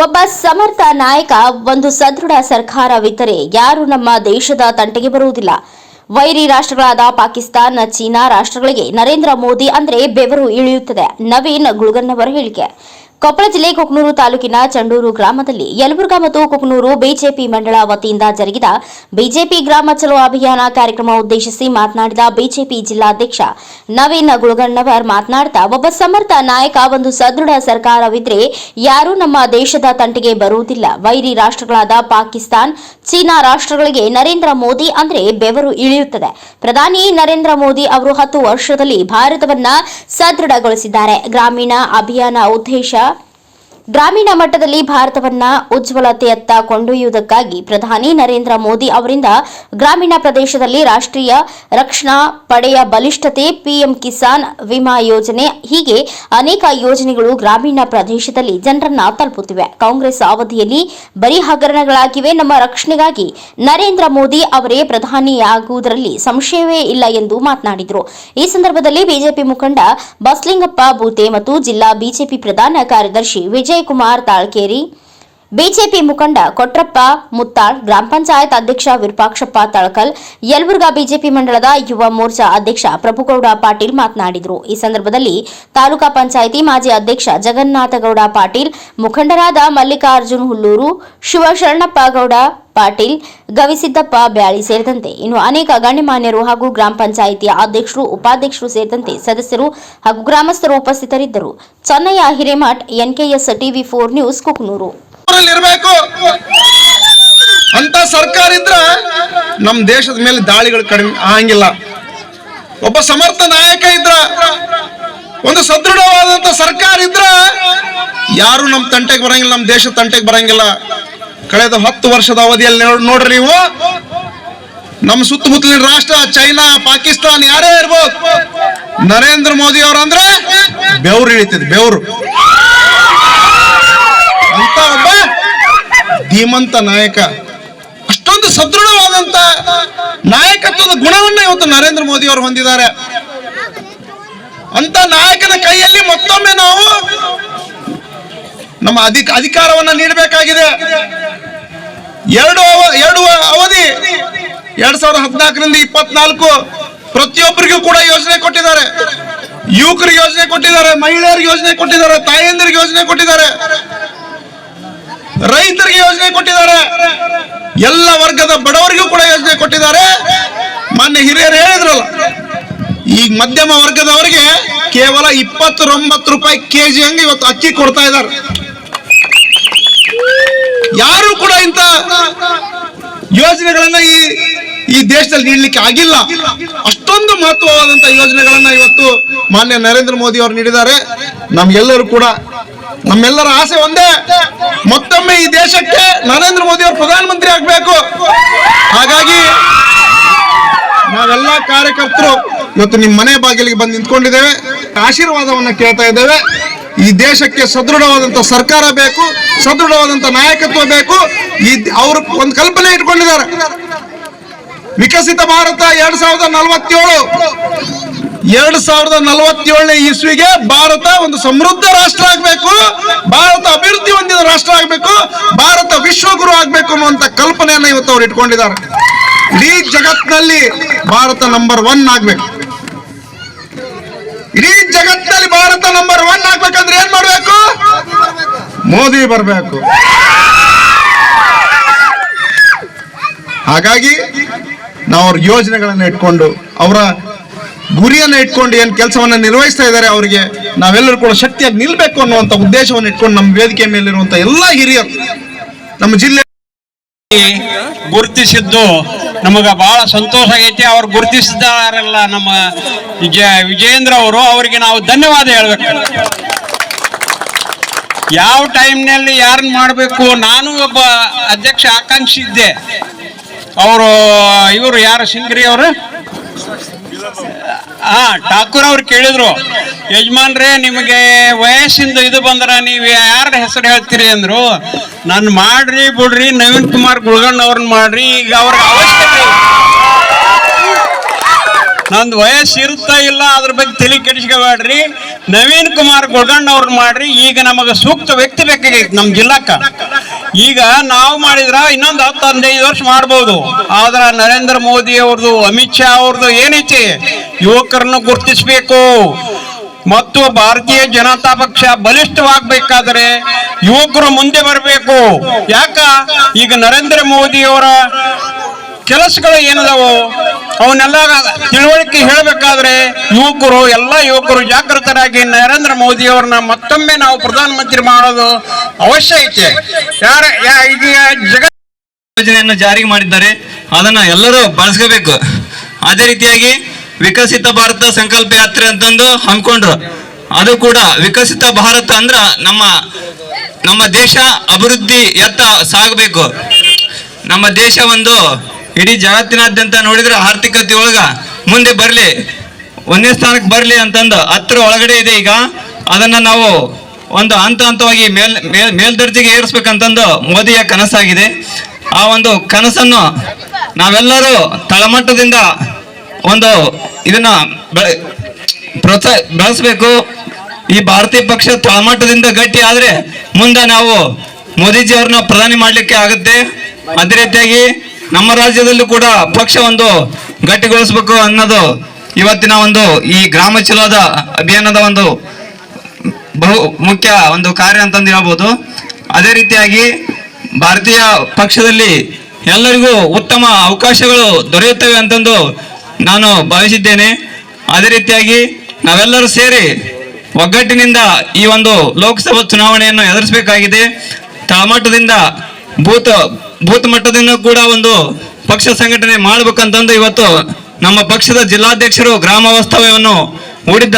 ಒಬ್ಬ ಸಮರ್ಥ ನಾಯಕ, ಒಂದು ಸದೃಢ ಸರ್ಕಾರವಿದ್ದರೆ ಯಾರು ನಮ್ಮ ದೇಶದ ತಂಟೆಗೆ ಬರುವುದಿಲ್ಲ. ವೈರಿ ರಾಷ್ಟ್ರಗಳಾದ ಪಾಕಿಸ್ತಾನ, ಚೀನಾ ರಾಷ್ಟ್ರಗಳಿಗೆ ನರೇಂದ್ರ ಮೋದಿ ಅಂದ್ರೆ ಬೆವರು ಇಳಿಯುತ್ತದೆ. ನವೀನ್ ಗುಳ್ಗನ್ನವರ ಹೇಳಿಕೆ. ಕೊಪ್ಪಳ ಜಿಲ್ಲೆ ಕುಕನೂರು ತಾಲೂಕಿನ ಚಂಡೂರು ಗ್ರಾಮದಲ್ಲಿ ಯಲಬುರ್ಗಾ ಮತ್ತು ಕುಕನೂರು ಬಿಜೆಪಿ ಮಂಡಳ ವತಿಯಿಂದ ಜರುಗಿದ ಬಿಜೆಪಿ ಗ್ರಾಮ ಚಲೋ ಅಭಿಯಾನ ಕಾರ್ಯಕ್ರಮ ಉದ್ದೇಶಿಸಿ ಮಾತನಾಡಿದ ಬಿಜೆಪಿ ಜಿಲ್ಲಾಧ್ಯಕ್ಷ ನವೀನ್ ಗುಳ್ಗನ್ನವರ್ ಮಾತನಾಡುತ್ತಾ, ಒಬ್ಬ ಸಮರ್ಥ ನಾಯಕ, ಒಂದು ಸದೃಢ ಸರ್ಕಾರವಿದ್ರೆ ಯಾರೂ ನಮ್ಮ ದೇಶದ ತಂಟೆಗೆ ಬರುವುದಿಲ್ಲ. ವೈರಿ ರಾಷ್ಟ್ರಗಳಾದ ಪಾಕಿಸ್ತಾನ್, ಚೀನಾ ರಾಷ್ಟ್ರಗಳಿಗೆ ನರೇಂದ್ರ ಮೋದಿ ಅಂದ್ರೆ ಬೆವರು ಇಳಿಯುತ್ತದೆ. ಪ್ರಧಾನಿ ನರೇಂದ್ರ ಮೋದಿ ಅವರು 10 ವರ್ಷದಲ್ಲಿ ಭಾರತವನ್ನ ಸದೃಢಗೊಳಿಸಿದ್ದಾರೆ. ಗ್ರಾಮೀಣ ಅಭಿಯಾನ ಉದ್ದೇಶ ಗ್ರಾಮೀಣ ಮಟ್ಟದಲ್ಲಿ ಭಾರತವನ್ನ ಉಜ್ವಲತೆಯತ್ತ ಕೊಂಡೊಯ್ಯುವುದಕ್ಕಾಗಿ ಪ್ರಧಾನಿ ನರೇಂದ್ರ ಮೋದಿ ಅವರಿಂದ ಗ್ರಾಮೀಣ ಪ್ರದೇಶದಲ್ಲಿ ರಾಷ್ಟ್ರೀಯ ರಕ್ಷಣಾ ಪಡೆಯ ಬಲಿಷ್ಠತೆ, ಪಿಎಂ ಕಿಸಾನ್ ವಿಮಾ ಯೋಜನೆ, ಹೀಗೆ ಅನೇಕ ಯೋಜನೆಗಳು ಗ್ರಾಮೀಣ ಪ್ರದೇಶದಲ್ಲಿ ಜನರನ್ನ ತಲುಪುತ್ತಿವೆ. ಕಾಂಗ್ರೆಸ್ ಅವಧಿಯಲ್ಲಿ ಬರೀ ಹಗರಣಗಳಾಗಿವೆ. ನಮ್ಮ ರಕ್ಷಣೆಗಾಗಿ ನರೇಂದ್ರ ಮೋದಿ ಅವರೇ ಪ್ರಧಾನಿಯಾಗುವುದರಲ್ಲಿ ಸಂಶಯವೇ ಇಲ್ಲ ಎಂದು ಮಾತನಾಡಿದರು. ಈ ಸಂದರ್ಭದಲ್ಲಿ ಬಿಜೆಪಿ ಮುಖಂಡ ಬಸಲಿಂಗಪ್ಪ ಬೂತೆ ಮತ್ತು ಜಿಲ್ಲಾ ಬಿಜೆಪಿ ಪ್ರಧಾನ ಕಾರ್ಯದರ್ಶಿ ವಿಜಯ್ ಕುಮಾರ್ ತಾಳ್ಕೇರಿ, ಬಿಜೆಪಿ ಮುಖಂಡ ಕೊಟ್ರಪ್ಪ ಮುತ್ತಾಳ್, ಗ್ರಾಮ ಪಂಚಾಯತ್ ಅಧ್ಯಕ್ಷ ವಿರೂಪಾಕ್ಷಪ್ಪ ತಳಕಲ್, ಯಲಬುರ್ಗಾ ಬಿಜೆಪಿ ಮಂಡಳದ ಯುವ ಮೋರ್ಚಾ ಅಧ್ಯಕ್ಷ ಪ್ರಭುಗೌಡ ಪಾಟೀಲ್ ಮಾತನಾಡಿದರು. ಈ ಸಂದರ್ಭದಲ್ಲಿ ತಾಲೂಕಾ ಪಂಚಾಯಿತಿ ಮಾಜಿ ಅಧ್ಯಕ್ಷ ಜಗನ್ನಾಥಗೌಡ ಪಾಟೀಲ್, ಮುಖಂಡರಾದ ಮಲ್ಲಿಕಾರ್ಜುನ್ ಹುಲ್ಲೂರು, ಶಿವಶರಣಪ್ಪ ಗೌಡ ಪಾಟೀಲ್, ಗವಿಸಿದ್ದಪ್ಪ ಬ್ಯಾಳಿ ಸೇರಿದಂತೆ ಇನ್ನು ಅನೇಕ ಗಣ್ಯಮಾನ್ಯರು ಹಾಗೂ ಗ್ರಾಮ ಪಂಚಾಯಿತಿಯ ಅಧ್ಯಕ್ಷರು, ಉಪಾಧ್ಯಕ್ಷರು ಸೇರಿದಂತೆ ಸದಸ್ಯರು ಹಾಗೂ ಗ್ರಾಮಸ್ಥರು ಉಪಸ್ಥಿತರಿದ್ದರು. Chennayya Hiremath, NKS TV 4 news, Kukanur. ಅಂತ ಸರ್ಕಾರ ಇದ್ರ ನಮ್ಮ ದೇಶದ ಮೇಲೆ ದಾಳಿಗಳು ಕಡಿಮೆ ಆಗಂಗಿಲ್ಲ. ಒಬ್ಬ ಸಮರ್ಥ ನಾಯಕ ಇದ್ರ, ಒಂದು ಸದೃಢವಾದಂತ ಸರ್ಕಾರ ಇದ್ರ ಯಾರು ನಮ್ಮ ತಂಟೆಗೆ ಬರಂಗಿಲ್ಲ, ನಮ್ಮ ದೇಶದ ತಂಟೆಗೆ ಬರಂಗಿಲ್ಲ. ಕಳೆದ 10 ವರ್ಷದ ಅವಧಿಯಲ್ಲಿ ನೋಡ್ರಿ ನೀವು, ನಮ್ಮ ಸುತ್ತಮುತ್ತಲಿನ ರಾಷ್ಟ್ರ ಚೈನಾ, ಪಾಕಿಸ್ತಾನ ಯಾರೇ ಇರ್ಬೋದು, ನರೇಂದ್ರ ಮೋದಿ ಅವರಂದ್ರೆ ಬೆವರು ಇಳಿತದೆ, ಬೆವರು. ಅಂತ ಒಬ್ಬ ಧೀಮಂತ ನಾಯಕ, ಅಷ್ಟೊಂದು ಸದೃಢವಾದಂತ ನಾಯಕತ್ವದ ಗುಣವನ್ನ ಇವತ್ತು ನರೇಂದ್ರ ಮೋದಿ ಅವರು ಹೊಂದಿದ್ದಾರೆ. ಅಂತ ನಾಯಕನ ಕೈಯಲ್ಲಿ ಮತ್ತೊಮ್ಮೆ ನಾವು ನಮ್ಮ ಅಧಿಕಾರವನ್ನ ನೀಡಬೇಕಾಗಿದೆ. ಎರಡು ಅವಧಿ 2014ರಿಂದ 24 ಪ್ರತಿಯೊಬ್ಬರಿಗೂ ಕೂಡ ಯೋಜನೆ ಕೊಟ್ಟಿದ್ದಾರೆ. ಯುವಕರಿಗೆ ಯೋಜನೆ ಕೊಟ್ಟಿದ್ದಾರೆ, ಮಹಿಳೆಯರಿಗೆ ಯೋಜನೆ ಕೊಟ್ಟಿದ್ದಾರೆ, ತಾಯಂದಿರಿಗೆ ಯೋಜನೆ ಕೊಟ್ಟಿದ್ದಾರೆ, ರೈತರಿಗೆ ಯೋಜನೆ ಕೊಟ್ಟಿದ್ದಾರೆ, ಎಲ್ಲ ವರ್ಗದ ಬಡವರಿಗೂ ಕೂಡ ಯೋಜನೆ ಕೊಟ್ಟಿದ್ದಾರೆ. ಮಾನ್ಯ ಹಿರಿಯರು ಹೇಳಿದ್ರಲ್ಲ, ಈಗ ಮಧ್ಯಮ ವರ್ಗದವರಿಗೆ ಕೇವಲ 29 ರೂಪಾಯಿ ಕೆಜಿ ಹಂಗೆ ಇವತ್ತು ಅಕ್ಕಿ ಕೊಡ್ತಾ ಇದ್ದಾರೆ. ಯಾರು ಕೂಡ ಇಂತ ಯೋಜನೆಗಳನ್ನ ಈ ದೇಶದಲ್ಲಿ ನೀಡಲಿಕ್ಕೆ ಆಗಿಲ್ಲ. ಅಷ್ಟೊಂದು ಮಹತ್ವವಾದಂತ ಯೋಜನೆಗಳನ್ನ ಇವತ್ತು ಮಾನ್ಯ ನರೇಂದ್ರ ಮೋದಿ ಅವರು ನೀಡಿದ್ದಾರೆ. ನಮ್ಗೆಲ್ಲರೂ ಕೂಡ, ನಮ್ಮೆಲ್ಲರ ಆಸೆ ಒಂದೇ, ಮತ್ತೊಮ್ಮೆ ಈ ದೇಶಕ್ಕೆ ನರೇಂದ್ರ ಮೋದಿ ಅವರು ಪ್ರಧಾನಮಂತ್ರಿ ಆಗ್ಬೇಕು. ಹಾಗಾಗಿ ನಾವೆಲ್ಲ ಕಾರ್ಯಕರ್ತರು ಇವತ್ತು ನಿಮ್ಮ ಮನೆ ಬಾಗಿಲಿಗೆ ಬಂದು ನಿಂತ್ಕೊಂಡಿದ್ದೇವೆ, ಆಶೀರ್ವಾದವನ್ನ ಕೇಳ್ತಾ ಇದ್ದೇವೆ. ಈ ದೇಶಕ್ಕೆ ಸದೃಢವಾದಂತ ಸರ್ಕಾರ ಬೇಕು, ಸದೃಢವಾದಂತ ನಾಯಕತ್ವ ಬೇಕು. ಅವರು ಒಂದು ಕಲ್ಪನೆ ಇಟ್ಕೊಂಡಿದ್ದಾರೆ, ವಿಕಸಿತ ಭಾರತ 2047ನೇ ಇಸ್ವಿಗೆ ಭಾರತ ಒಂದು ಸಮೃದ್ಧ ರಾಷ್ಟ್ರ ಆಗ್ಬೇಕು, ಭಾರತ ಅಭಿವೃದ್ಧಿ ಹೊಂದಿದ ರಾಷ್ಟ್ರ ಆಗ್ಬೇಕು, ಭಾರತ ವಿಶ್ವಗುರು ಆಗ್ಬೇಕು ಅನ್ನುವಂತ ಕಲ್ಪನೆಯನ್ನ ಇವತ್ತು ಅವ್ರು ಇಟ್ಕೊಂಡಿದ್ದಾರೆ. ಇಡೀ ಜಗತ್ತಿನಲ್ಲಿ ಭಾರತ ನಂಬರ್ 1 ಆಗ್ಬೇಕು. ಇಡೀ ಜಗತ್ತಿನಲ್ಲಿ ಭಾರತ ನಂಬರ್ 1 ಆಗ್ಬೇಕಂದ್ರೆ ಏನ್ ಮಾಡ್ಬೇಕು? ಮೋದಿ ಬರಬೇಕು. ಹಾಗಾಗಿ ನಾವು ಅವ್ರ ಯೋಜನೆಗಳನ್ನ ಇಟ್ಕೊಂಡು, ಅವರ ಗುರಿಯನ್ನ ಇಟ್ಕೊಂಡು ಏನ್ ಕೆಲಸವನ್ನ ನಿರ್ವಹಿಸ್ತಾ ಇದ್ದಾರೆ, ಅವರಿಗೆ ನಾವೆಲ್ಲರೂ ಕೂಡ ಶಕ್ತಿಯಾಗಿ ನಿಲ್ಬೇಕು ಅನ್ನುವಂತ ಉದ್ದೇಶವನ್ನು ಇಟ್ಕೊಂಡು ನಮ್ಮ ವೇದಿಕೆ ಮೇಲಿರುವಂತ ಎಲ್ಲಾ ಹಿರಿಯರು ನಮ್ಮ ಜಿಲ್ಲೆ ಗುರುತಿಸಿದ್ದು ನಮಗ ಬಹಳ ಸಂತೋಷ ಆಗೈತಿ. ಅವ್ರು ಗುರುತಿಸಿದಾರಲ್ಲ ನಮ್ಮ ವಿಜಯೇಂದ್ರ ಅವರು, ಅವರಿಗೆ ನಾವು ಧನ್ಯವಾದ ಹೇಳ್ಬೇಕು. ಯಾವ ಟೈಮ್ನಲ್ಲಿ ಯಾರನ್ನ ಮಾಡಬೇಕು, ನಾನು ಒಬ್ಬ ಅಧ್ಯಕ್ಷ ಆಕಾಂಕ್ಷಿ ಇದ್ದೆ. ಇವರು ಯಾರು ಸಿಂಗ್ರಿ ಅವರು, ಠಾಕೂರ್ ಅವ್ರು ಕೇಳಿದ್ರು, ಯಜಮಾನ್ರೇ ನಿಮಗೆ ವಯಸ್ಸಿಂದ ಇದು ಬಂದ್ರ ನೀವು ಯಾರ ಹೆಸರು ಹೇಳ್ತೀರಿ ಅಂದ್ರು. ನಾನು ಮಾಡ್ರಿ ಬಿಡ್ರಿ ನವೀನ್ ಕುಮಾರ್ ಗುಳ್ಗಣ್ಣ ಅವ್ರನ್ನ ಮಾಡ್ರಿ, ಈಗ ಅವ್ರಿಗೆ ಅವಶ್ಯಕತೆ ನಂದು ವಯಸ್ಸು ಇರುತ್ತಾ ಇಲ್ಲ ಅದ್ರ ಬಗ್ಗೆ ತಲೆ ಕೆಡಿಸ್ಕೋಬೇಡ್ರಿ. ನವೀನ್ ಕುಮಾರ್ ಗೊಡ್ಡಣ್ಣ ಅವ್ರನ್ನ ಮಾಡ್ರಿ. ಈಗ ನಮಗೆ ಸೂಕ್ತ ವ್ಯಕ್ತಿ ಬೇಕಾಗೈತಿ ನಮ್ಮ ಜಿಲ್ಲಾಕ್ಕ. ಈಗ ನಾವು ಮಾಡಿದ್ರ ಇನ್ನೊಂದು 10-15 ವರ್ಷ ಮಾಡ್ಬೋದು. ಆದ್ರ ನರೇಂದ್ರ ಮೋದಿ ಅವ್ರದ್ದು, ಅಮಿತ್ ಶಾ ಅವ್ರದ್ದು ಏನೈತಿ, ಯುವಕರನ್ನು ಗುರುತಿಸಬೇಕು ಮತ್ತು ಭಾರತೀಯ ಜನತಾ ಪಕ್ಷ ಬಲಿಷ್ಠವಾಗಬೇಕಾದ್ರೆ ಯುವಕರು ಮುಂದೆ ಬರಬೇಕು. ಯಾಕ ಈಗ ನರೇಂದ್ರ ಮೋದಿ ಅವರ ಕೆಲಸಗಳು ಏನದಾವು ಅವನ್ನೆಲ್ಲ ತಿಳುವಳಿಕೆ ಹೇಳಬೇಕಾದ್ರೆ ಎಲ್ಲ ಯುವಕರು ಜಾಗೃತರಾಗಿ ನರೇಂದ್ರ ಮೋದಿ ಅವ್ರನ್ನ ಮತ್ತೊಮ್ಮೆ ನಾವು ಪ್ರಧಾನಮಂತ್ರಿ ಮಾಡೋದು ಅವಶ್ಯ ಐತೆ. ಈಗ ಯೋಜನೆಯನ್ನು ಜಾರಿಗೆ ಮಾಡಿದ್ದಾರೆ, ಅದನ್ನ ಎಲ್ಲರೂ ಬಳಸ್ಕೋಬೇಕು. ಅದೇ ರೀತಿಯಾಗಿ ವಿಕಸಿತ ಭಾರತ ಸಂಕಲ್ಪ ಯಾತ್ರೆ ಅಂತಂದು ಹಮ್ಮಿಕೊಂಡ್ರು. ಅದು ಕೂಡ ವಿಕಸಿತ ಭಾರತ ಅಂದ್ರ ನಮ್ಮ ದೇಶ ಅಭಿವೃದ್ಧಿ ಎತ್ತ ಸಾಗಬೇಕು. ನಮ್ಮ ದೇಶ ಒಂದು ಇಡೀ ಜಗತ್ತಿನಾದ್ಯಂತ ನೋಡಿದ್ರೆ ಆರ್ಥಿಕತೆ ಒಳಗ ಮುಂದೆ ಬರ್ಲಿ, 1ನೇ ಸ್ಥಾನಕ್ಕೆ ಬರ್ಲಿ ಅಂತಂದು 10 ಒಳಗಡೆ ಇದೆ. ಈಗ ಅದನ್ನ ನಾವು ಒಂದು ಹಂತವಾಗಿ ಮೇಲ್ದರ್ಜೆಗೆ ಏರಿಸ್ಬೇಕಂತಂದು ಮೋದಿಯ ಕನಸಾಗಿದೆ. ಆ ಒಂದು ಕನಸನ್ನು ನಾವೆಲ್ಲರೂ ತಳಮಟ್ಟದಿಂದ ಒಂದು ಇದನ್ನ ಬೆಳೆಸಬೇಕು. ಈ ಭಾರತೀಯ ಪಕ್ಷ ತಳಮಟ್ಟದಿಂದ ಗಟ್ಟಿ ಆದ್ರೆ ಮುಂದೆ ನಾವು ಮೋದಿಜಿ ಅವ್ರನ್ನ ಪ್ರಧಾನಿ ಮಾಡ್ಲಿಕ್ಕೆ ಆಗುತ್ತೆ. ಅದೇ ರೀತಿಯಾಗಿ ನಮ್ಮ ರಾಜ್ಯದಲ್ಲೂ ಕೂಡ ಪಕ್ಷ ಒಂದು ಗಟ್ಟಿಗೊಳಿಸ್ಬೇಕು ಅನ್ನೋದು ಇವತ್ತಿನ ಒಂದು ಈ ಗ್ರಾಮ ಚಲೋದ ಅಭಿಯಾನದ ಒಂದು ಬಹು ಮುಖ್ಯ ಒಂದು ಕಾರ್ಯ ಅಂತಂದು ಹೇಳ್ಬೋದು. ಅದೇ ರೀತಿಯಾಗಿ ಭಾರತೀಯ ಪಕ್ಷದಲ್ಲಿ ಎಲ್ಲರಿಗೂ ಉತ್ತಮ ಅವಕಾಶಗಳು ದೊರೆಯುತ್ತವೆ ಅಂತಂದು ನಾನು ಭಾವಿಸಿದ್ದೇನೆ. ಅದೇ ರೀತಿಯಾಗಿ ನಾವೆಲ್ಲರೂ ಸೇರಿ ಒಗ್ಗಟ್ಟಿನಿಂದ ಈ ಒಂದು ಲೋಕಸಭಾ ಚುನಾವಣೆಯನ್ನು ಎದುರಿಸಬೇಕಾಗಿದೆ. ತಳಮಟ್ಟದಿಂದ ಬೂತ್ ಮಟ್ಟದಿಂದ ಕೂಡ ಒಂದು ಪಕ್ಷ ಸಂಘಟನೆ ಮಾಡ್ಬೇಕಂತಂದು ಇವತ್ತು ನಮ್ಮ ಪಕ್ಷದ ಜಿಲ್ಲಾಧ್ಯಕ್ಷರು ಗ್ರಾಮ ವಾಸ್ತವ್ಯವನ್ನು ಹೂಡಿದ್ದಾರೆ.